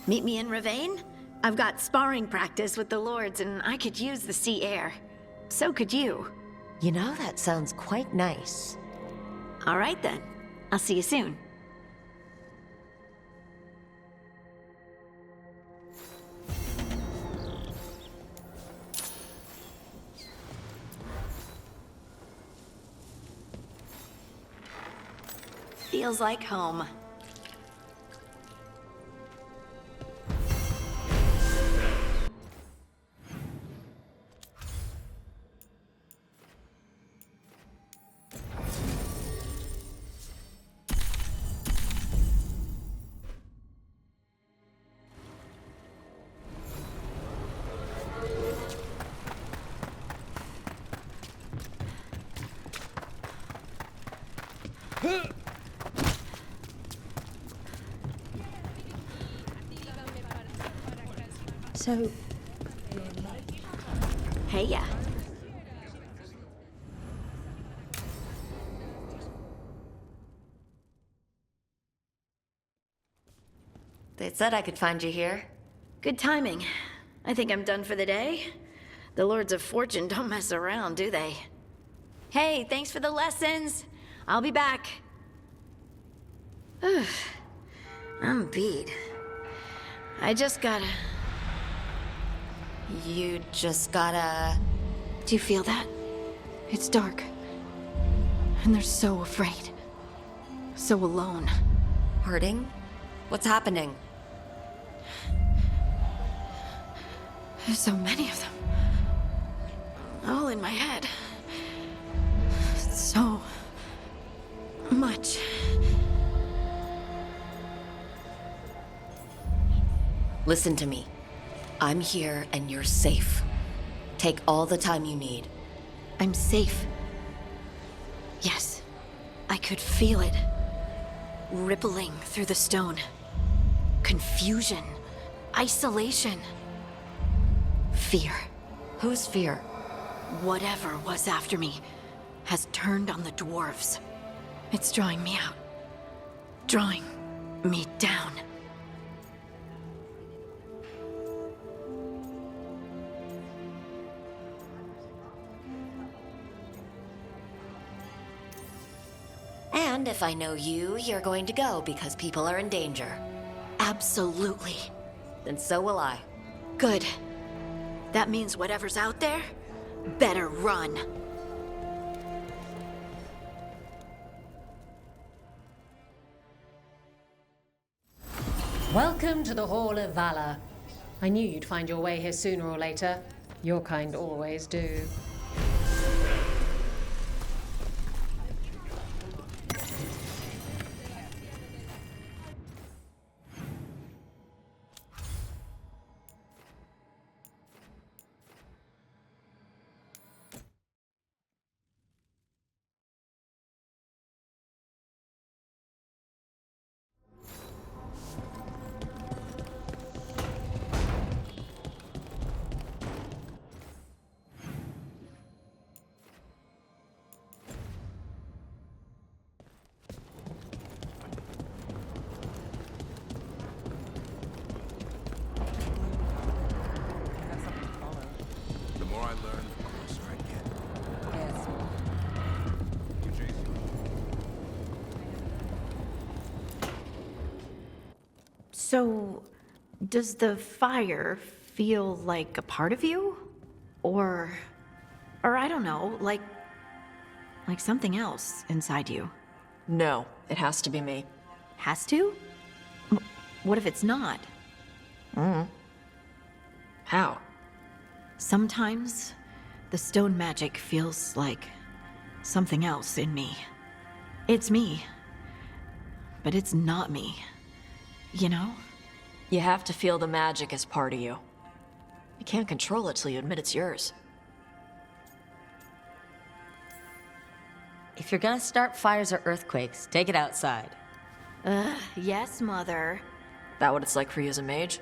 Meet me in Ravane? I've got sparring practice with the lords and I could use the sea air. So could you. You know, that sounds quite nice. All right then. I'll see you soon. Feels like home. So... Hey, yeah. They said I could find you here. Good timing. I think I'm done for the day. The Lords of Fortune don't mess around, do they? Hey, thanks for the lessons. I'll be back. I'm beat. I just gotta... You just gotta... Do you feel that? It's dark. And they're so afraid. So alone. Hurting? What's happening? There's so many of them. All in my head. So... much. Listen to me. I'm here and you're safe. Take all the time you need. I'm safe. Yes. I could feel it. Rippling through the stone. Confusion. Isolation. Fear. Whose fear? Whatever was after me has turned on the dwarves. It's drawing me out. Drawing me down. And if I know you, you're going to go because people are in danger. Absolutely. Then so will I. Good. That means whatever's out there better run. Welcome to the Hall of Valor. I knew you'd find your way here sooner or later. Your kind always do. So, does the fire feel like a part of you? Or I don't know, like something else inside you? No, it has to be me. Has to? What if it's not? How? Sometimes the stone magic feels like something else in me. It's me, but it's not me. You know? You have to feel the magic as part of you. You can't control it till you admit it's yours. If you're gonna start fires or earthquakes, take it outside. Yes, Mother. That what it's like for you as a mage?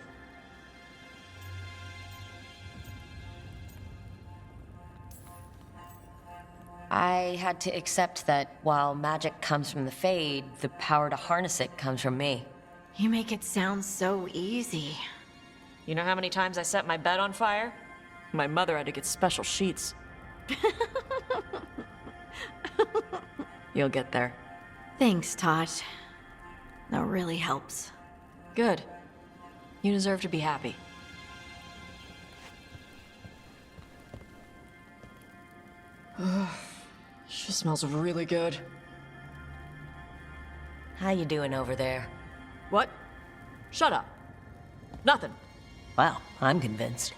I had to accept that while magic comes from the Fade, the power to harness it comes from me. You make it sound so easy. You know how many times I set my bed on fire? My mother had to get special sheets. You'll get there. Thanks, Tosh. That really helps. Good. You deserve to be happy. She smells really good. How you doing over there? What? Shut up. Nothing. Wow, I'm convinced.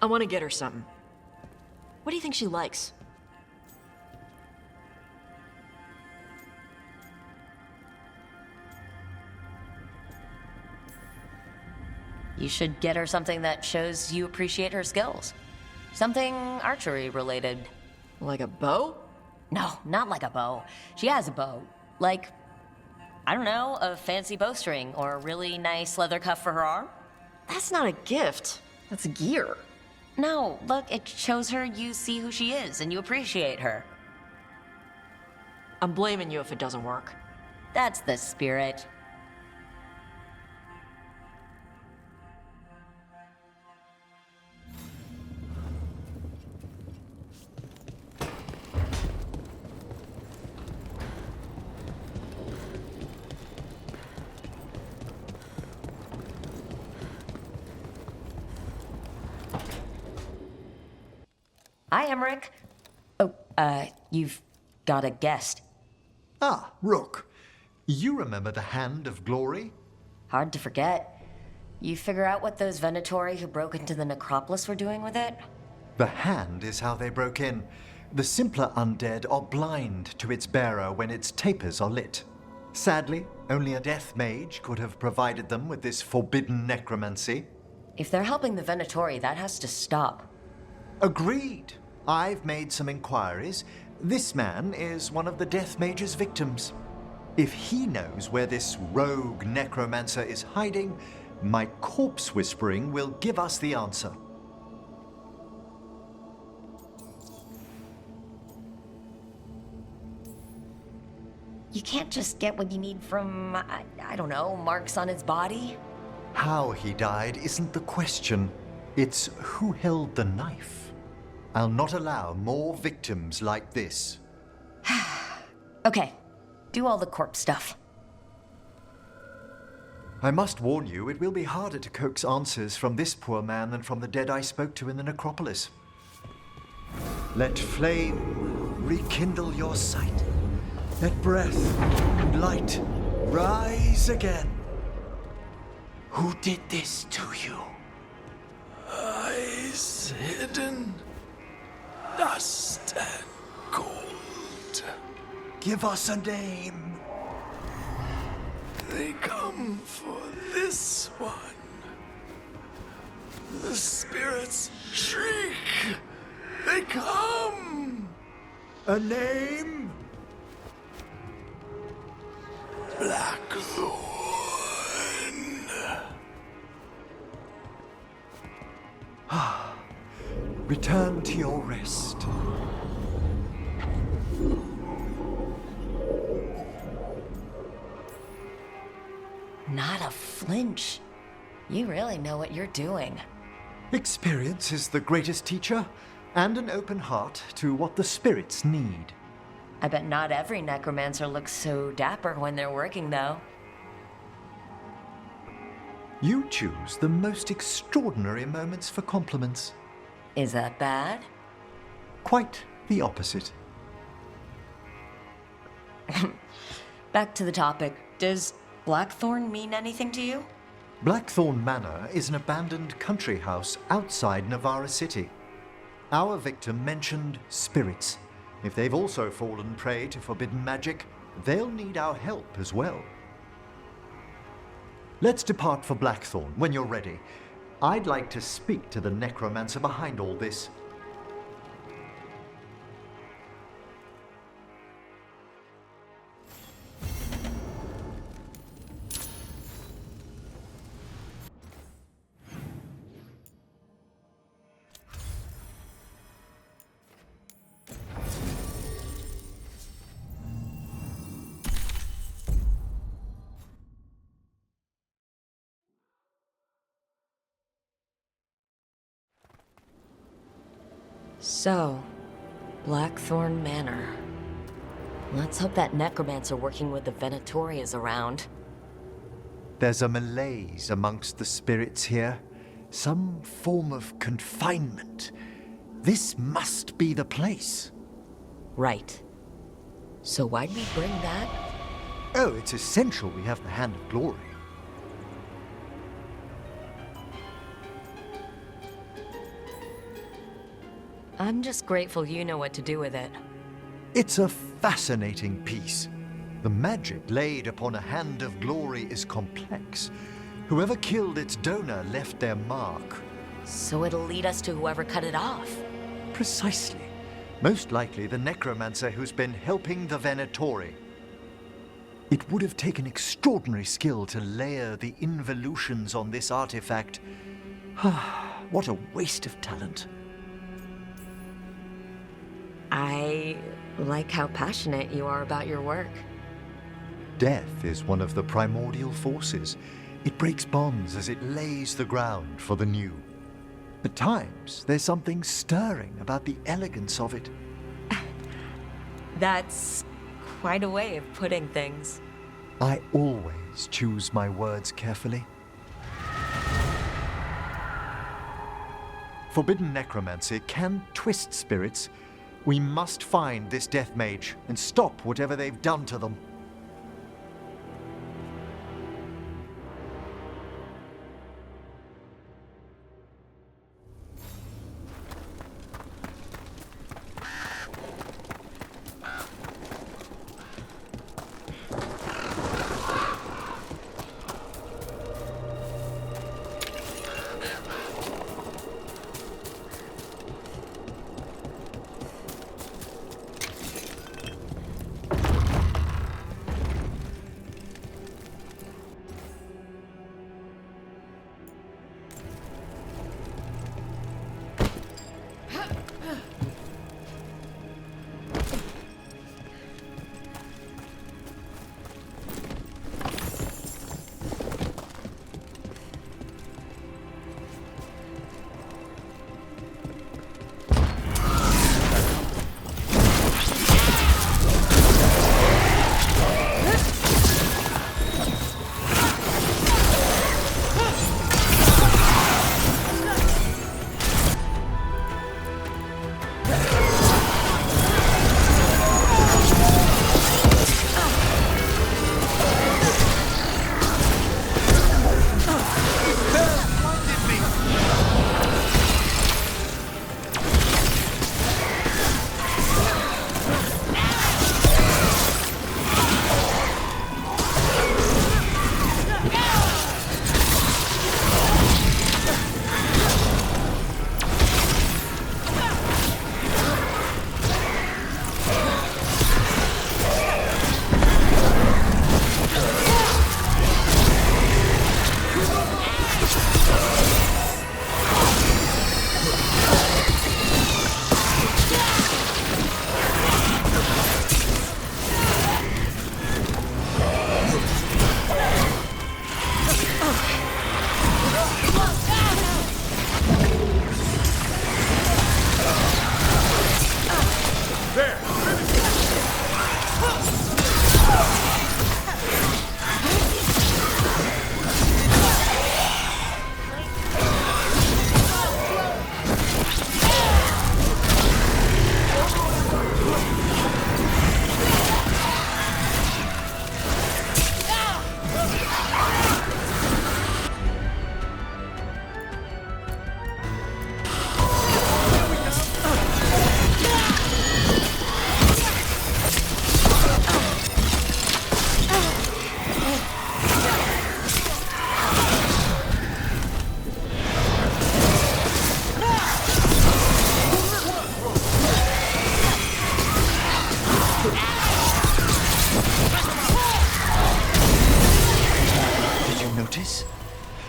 I want to get her something. What do you think she likes? You should get her something that shows you appreciate her skills. Something archery related. Like a bow? No, not like a bow. She has a bow. Like, I don't know, a fancy bowstring or a really nice leather cuff for her arm? That's not a gift. That's gear. No, look, it shows her you see who she is and you appreciate her. I'm blaming you if it doesn't work. That's the spirit. Hi, Emmerich. Oh, you've got a guest. Ah, Rook. You remember the Hand of Glory? Hard to forget. You figure out what those Venatori who broke into the necropolis were doing with it? The hand is how they broke in. The simpler undead are blind to its bearer when its tapers are lit. Sadly, only a death mage could have provided them with this forbidden necromancy. If they're helping the Venatori, that has to stop. Agreed. I've made some inquiries. This man is one of the Death Mage's victims. If he knows where this rogue necromancer is hiding, my corpse whispering will give us the answer. You can't just get what you need from, I don't know, marks on his body? How he died isn't the question. It's who held the knife. I'll not allow more victims like this. Okay, do all the corpse stuff. I must warn you, it will be harder to coax answers from this poor man than from the dead I spoke to in the necropolis. Let flame rekindle your sight. Let breath and light rise again. Who did this to you? Eyes hidden, dust and gold. Give us a name. They come for this one. The spirits shriek. They come. A name? Blackthorn. Return to your rest. Not a flinch. You really know what you're doing. Experience is the greatest teacher, and an open heart to what the spirits need. I bet not every necromancer looks so dapper when they're working, though. You choose the most extraordinary moments for compliments. Is that bad? Quite the opposite. Back to the topic. Does Blackthorn mean anything to you? Blackthorn Manor is an abandoned country house outside Navarra City. Our victim mentioned spirits. If they've also fallen prey to forbidden magic, they'll need our help as well. Let's depart for Blackthorn when you're ready. I'd like to speak to the necromancer behind all this. So, Blackthorn Manor. Let's hope that necromancer working with the Venatori is around. There's a malaise amongst the spirits here. Some form of confinement. This must be the place. Right. So why'd we bring that? Oh, it's essential we have the Hand of Glory. I'm just grateful you know what to do with it. It's a fascinating piece. The magic laid upon a Hand of Glory is complex. Whoever killed its donor left their mark. So it'll lead us to whoever cut it off. Precisely. Most likely the necromancer who's been helping the Venatori. It would have taken extraordinary skill to layer the involutions on this artifact. What a waste of talent. I like how passionate you are about your work. Death is one of the primordial forces. It breaks bonds as it lays the ground for the new. At times, there's something stirring about the elegance of it. That's quite a way of putting things. I always choose my words carefully. Forbidden necromancy can twist spirits. We must find this death mage and stop whatever they've done to them.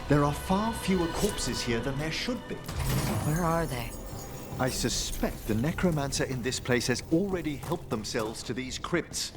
There are far fewer corpses here than there should be. Where are they? I suspect the necromancer in this place has already helped themselves to these crypts.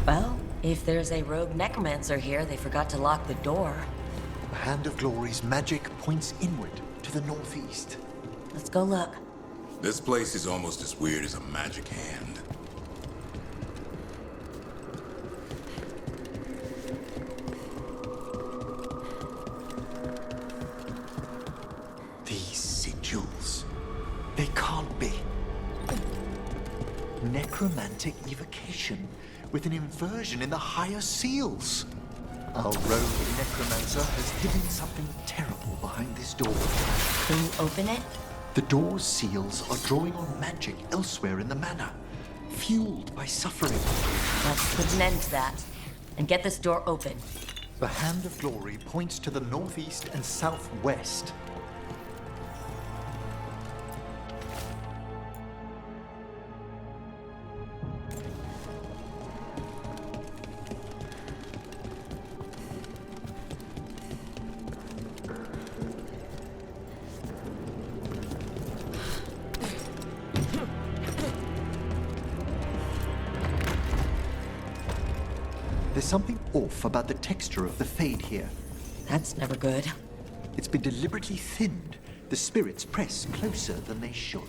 Well, if there's a rogue necromancer here, they forgot to lock the door. The Hand of Glory's magic points inward to the northeast. Let's go look. This place is almost as weird as a magic hand. These sigils. They can't be. Necromantic evocation with an inversion in the higher seals. Our rogue necromancer has hidden something terrible behind this door. Can you open it? The door's seals are drawing on magic elsewhere in the manor, fueled by suffering. Let's put an end to that. And get this door open. The Hand of Glory points to the northeast and southwest. There's something off about the texture of the fade here. That's never good. It's been deliberately thinned. The spirits press closer than they should.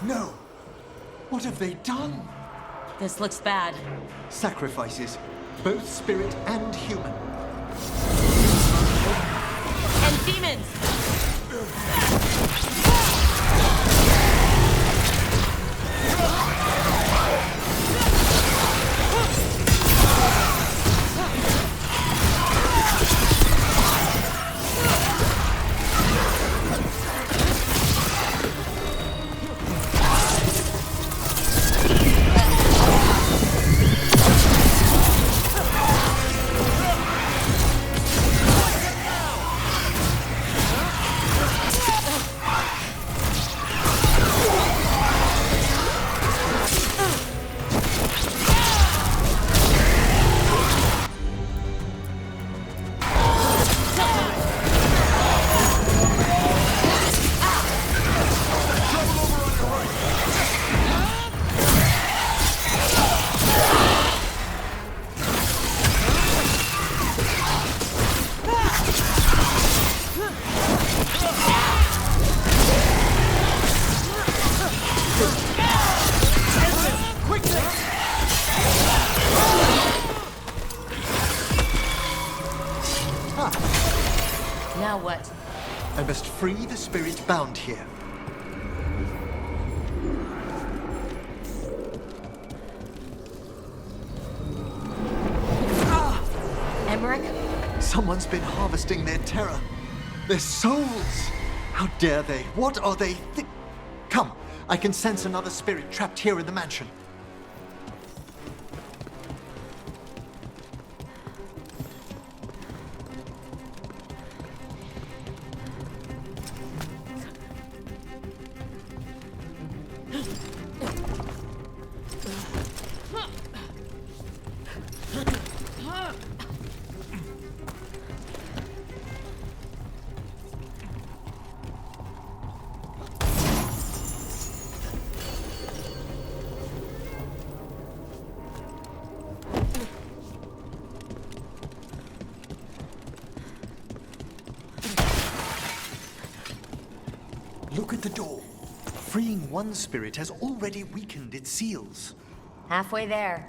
No! What have they done? This looks bad. Sacrifices, both spirit and human. And demons! Now what? I must free the spirit bound here. Emmerich? Someone's been harvesting their terror. Their souls! How dare they? What are they Come, I can sense another spirit trapped here in the mansion. Look at the door. Freeing one spirit has already weakened its seals. Halfway there.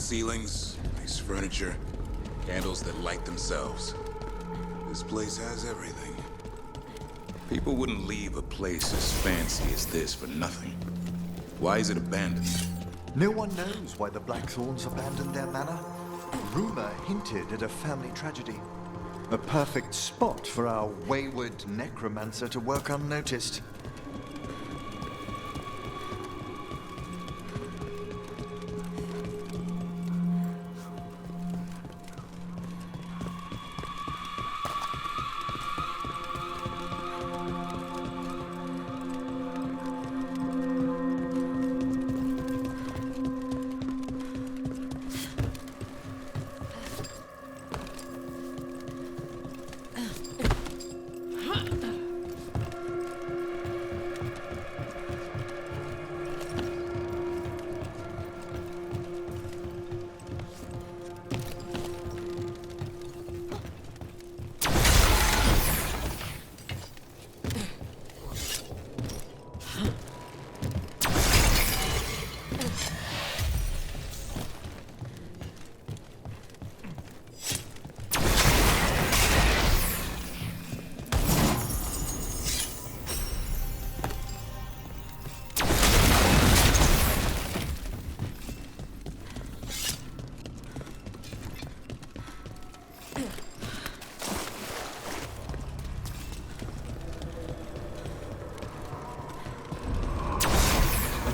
ceilings, nice furniture, candles that light themselves. This place has everything. People wouldn't leave a place as fancy as this for nothing. Why is it abandoned? No one knows why the Blackthorns abandoned their manor. Rumor hinted at a family tragedy. A perfect spot for our wayward necromancer to work unnoticed.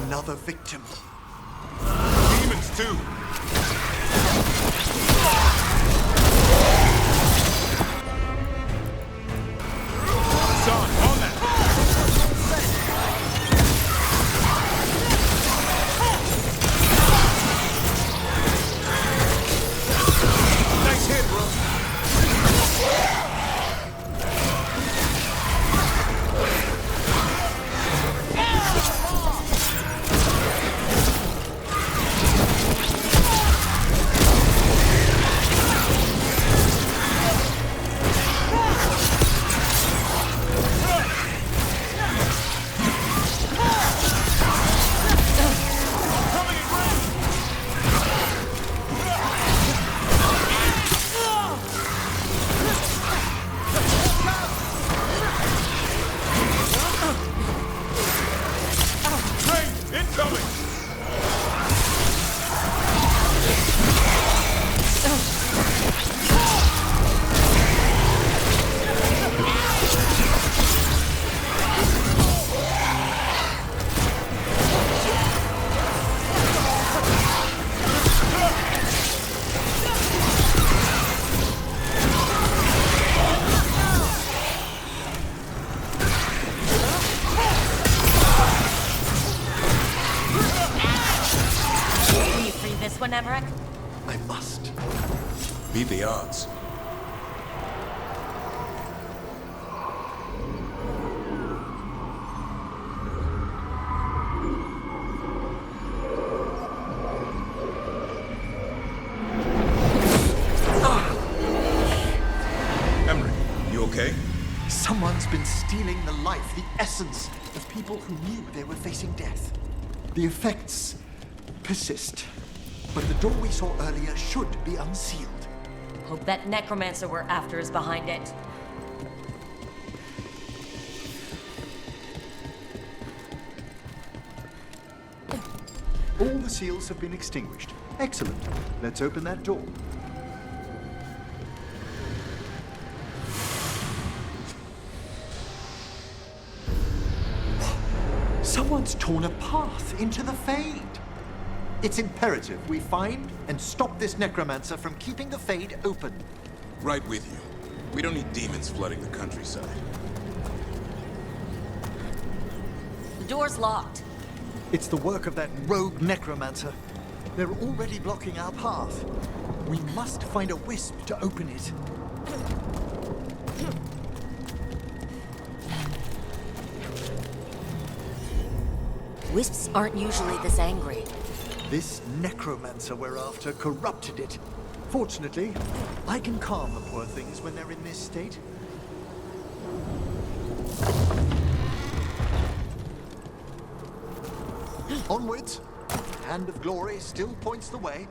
Another victim. Demons, too! Son, on that! Nice hit, bro! I must. Beat the odds. Emery, you okay? Someone's been stealing the life, the essence of people who knew they were facing death. The effects persist. But the door we saw earlier should be unsealed. Hope that necromancer we're after is behind it. All the seals have been extinguished. Excellent. Let's open that door. Someone's torn a path into the Fade. It's imperative we find and stop this necromancer from keeping the Fade open. Right with you. We don't need demons flooding the countryside. The door's locked. It's the work of that rogue necromancer. They're already blocking our path. We must find a wisp to open it. Wisps aren't usually this angry. This necromancer we're after corrupted it. Fortunately, I can calm the poor things when they're in this state. Onwards. Hand of Glory still points the way.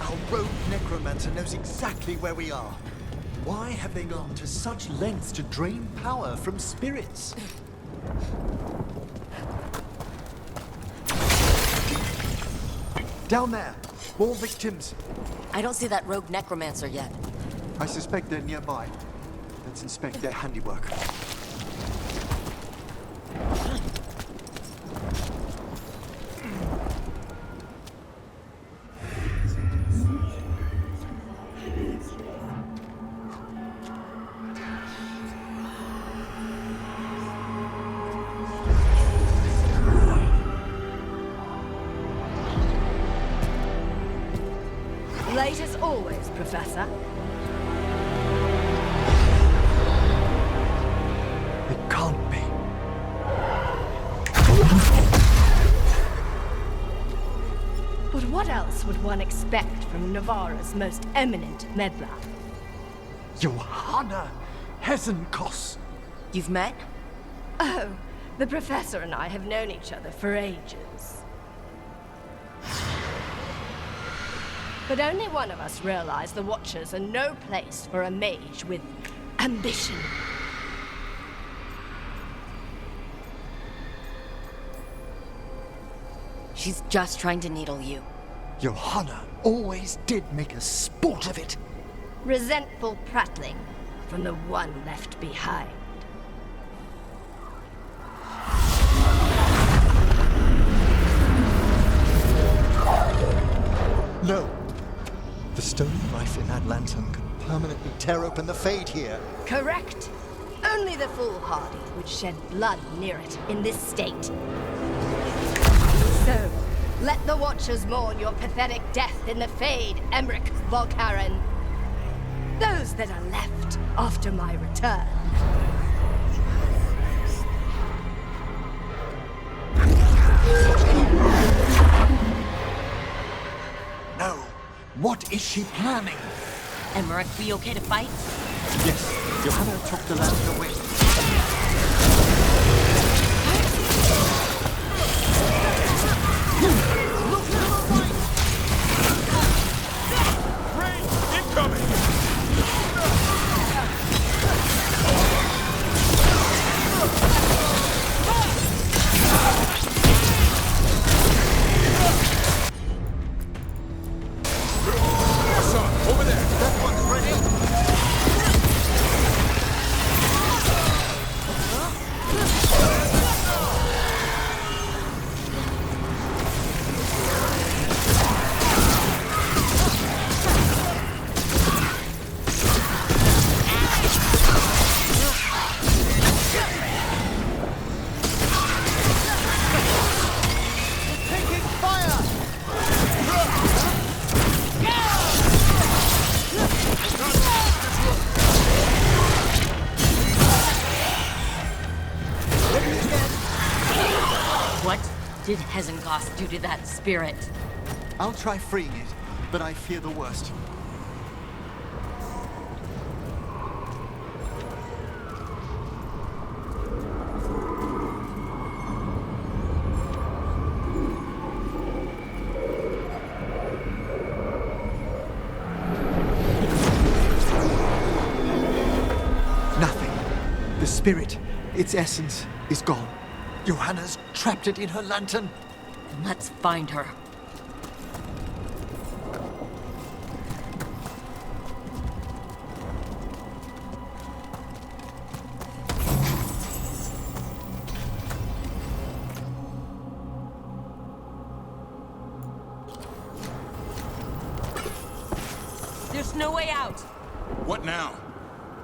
Our rogue necromancer knows exactly where we are. Why have they gone to such lengths to drain power from spirits? Down there! More victims! I don't see that rogue necromancer yet. I suspect they're nearby. Let's inspect their handiwork. Late as always, Professor. It can't be. But what else would one expect from Navarra's most eminent meddler? Johanna Hesenkos! You've met? Oh, the Professor and I have known each other for ages. But only one of us realized the Watchers are no place for a mage with ambition. She's just trying to needle you. Johanna always did make a sport of it. Resentful prattling from the one left behind. No. The stone knife in that lantern could permanently tear open the Fade here. Correct. Only the foolhardy would shed blood near it in this state. So, let the Watchers mourn your pathetic death in the Fade, Emmerich Volkaren. Those that are left after my return. No. What is she planning? Emmerich, be okay to fight? Yes, Johanna took the lantern away. Incoming! Son, over there! That one's ready. Taking fire! What did Hesenkos do to that spirit? I'll try freeing it, but I fear the worst. Nothing. The spirit, its essence, is gone. Johanna's trapped it in her lantern. Let's find her. There's no way out. What now?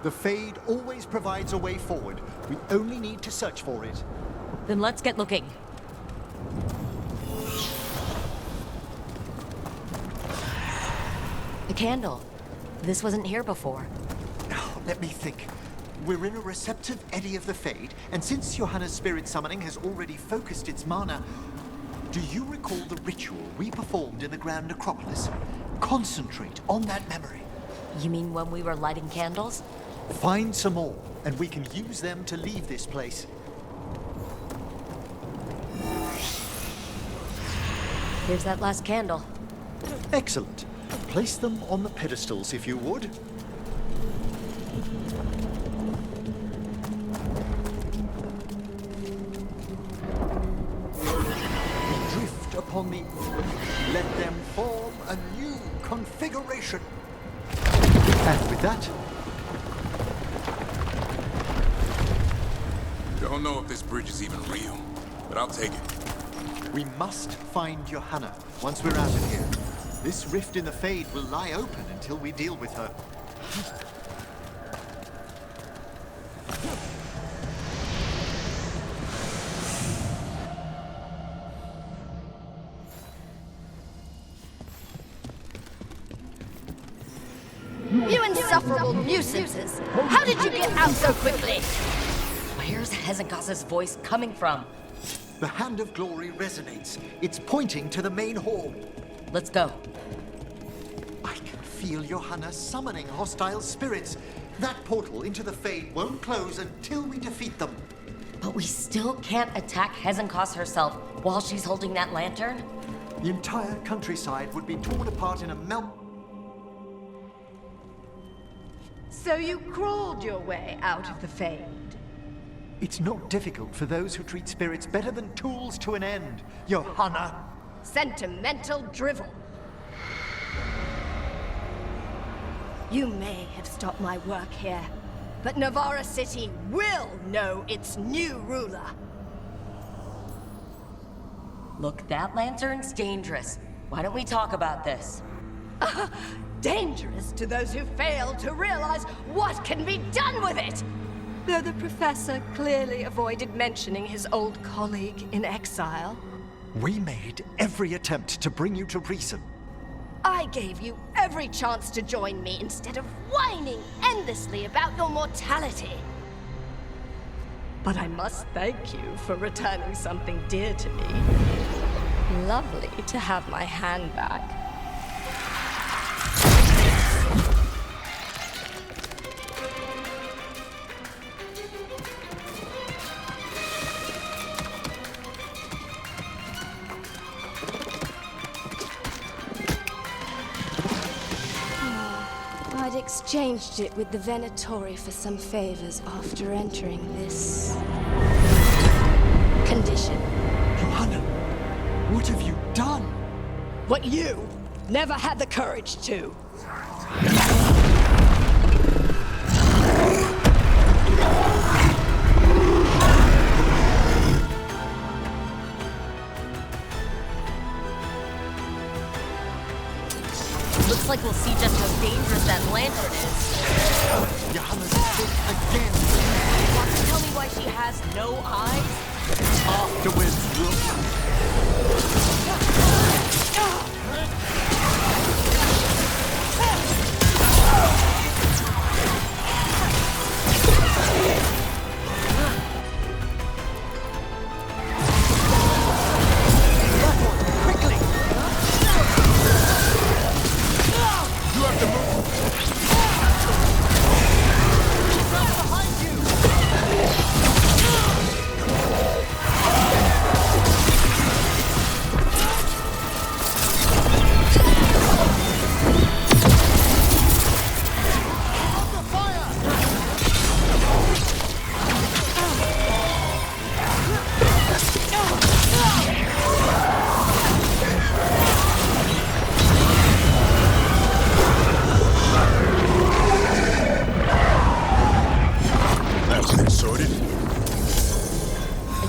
The Fade always provides a way forward. We only need to search for it. Then let's get looking. The candle. This wasn't here before. Now, let me think. We're in a receptive eddy of the Fade, and since Johanna's spirit summoning has already focused its mana, do you recall the ritual we performed in the Grand Necropolis? Concentrate on that memory. You mean when we were lighting candles? Find some more, and we can use them to leave this place. Here's that last candle. Excellent. Place them on the pedestals, if you would. Drift upon the... Let them form a new configuration. And with that... Don't know if this bridge is even real, but I'll take it. We must find Johanna once we're out of here. This rift in the Fade will lie open until we deal with her. You insufferable nuisances! How did you get out so quickly? Where's Hezekiah's voice coming from? The Hand of Glory resonates. It's pointing to the main hall. Let's go. I can feel Johanna summoning hostile spirits. That portal into the Fade won't close until we defeat them. But we still can't attack Hezekiah herself while she's holding that lantern? The entire countryside would be torn apart in a melt. So you crawled your way out of the Fade. It's not difficult for those who treat spirits better than tools to an end, Johanna. Sentimental drivel. You may have stopped my work here, but Navarra City will know its new ruler. Look, that lantern's dangerous. Why don't we talk about this? Dangerous to those who fail to realize what can be done with it! Though the professor clearly avoided mentioning his old colleague in exile. We made every attempt to bring you to reason. I gave you every chance to join me instead of whining endlessly about your mortality. But I must thank you for returning something dear to me. Lovely to have my hand back. I'd exchanged it with the Venatori for some favors after entering this condition. Johanna, what have you done? What you never had the courage to. Looks like we'll see just how dangerous that lantern is. Johanna's sick again. Want to tell me why she has no eyes? Afterwards,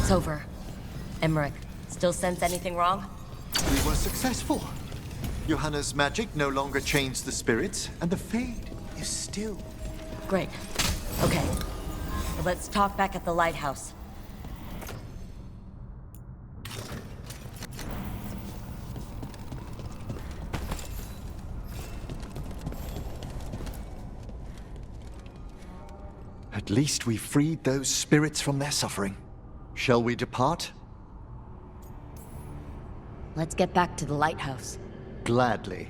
It's over. Emmerich, still sense anything wrong? we were successful. Johanna's magic no longer changed the spirits, and the Fade is still. Great. Okay. Well, let's talk back at the lighthouse. At least we freed those spirits from their suffering. Shall we depart? Let's get back to the lighthouse. Gladly.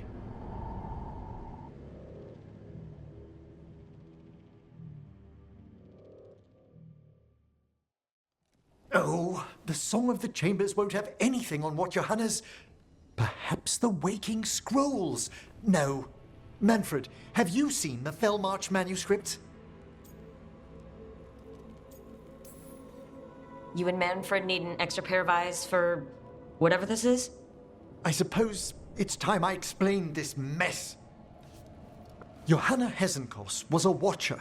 Oh, the Song of the Chambers won't have anything on what Johanna's... Perhaps the Waking Scrolls? No. Manfred, have you seen the Fellmarch manuscripts? You and Manfred need an extra pair of eyes for whatever this is? I suppose it's time I explained this mess. Johanna Hesenkos was a watcher.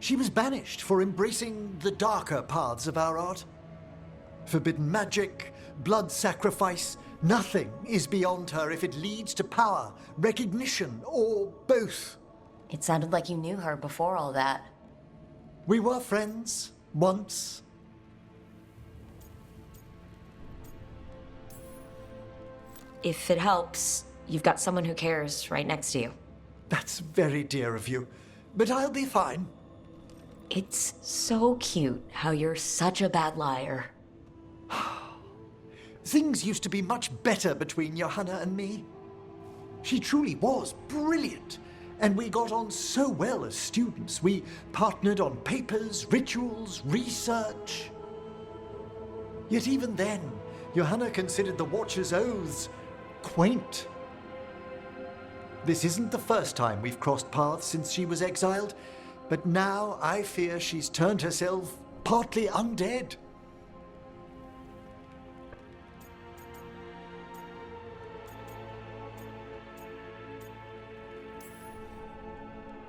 She was banished for embracing the darker paths of our art. Forbidden magic, blood sacrifice, nothing is beyond her if it leads to power, recognition, or both. It sounded like you knew her before all that. We were friends, once. If it helps, you've got someone who cares right next to you. That's very dear of you, but I'll be fine. It's so cute how you're such a bad liar. Things used to be much better between Johanna and me. She truly was brilliant, and we got on so well as students. We partnered on papers, rituals, research. Yet even then, Johanna considered the Watcher's oaths quaint. This isn't the first time we've crossed paths since she was exiled, but now I fear she's turned herself partly undead.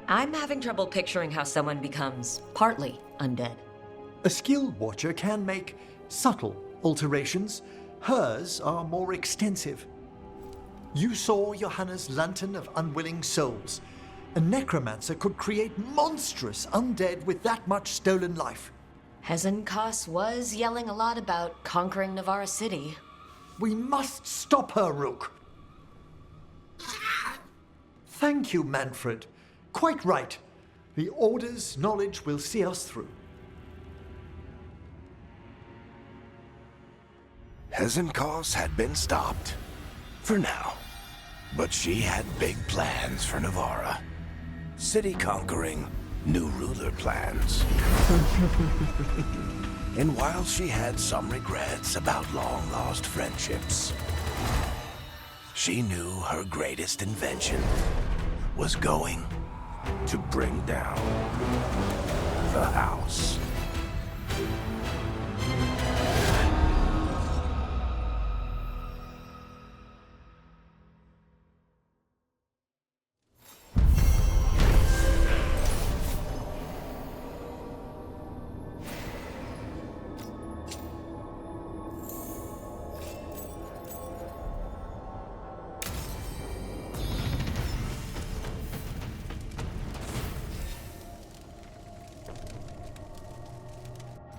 I'm having trouble picturing how someone becomes partly undead. A skilled Watcher can make subtle alterations. Hers are more extensive. You saw Johanna's Lantern of Unwilling Souls. A necromancer could create monstrous undead with that much stolen life. Hesenkos was yelling a lot about conquering Navarra City. We must stop her, Rook. Thank you, Manfred. Quite right. The Order's knowledge will see us through. Hesenkos had been stopped. For now. But she had big plans for Navarra. City conquering, new ruler plans. And while she had some regrets about long-lost friendships, she knew her greatest invention was going to bring down the house.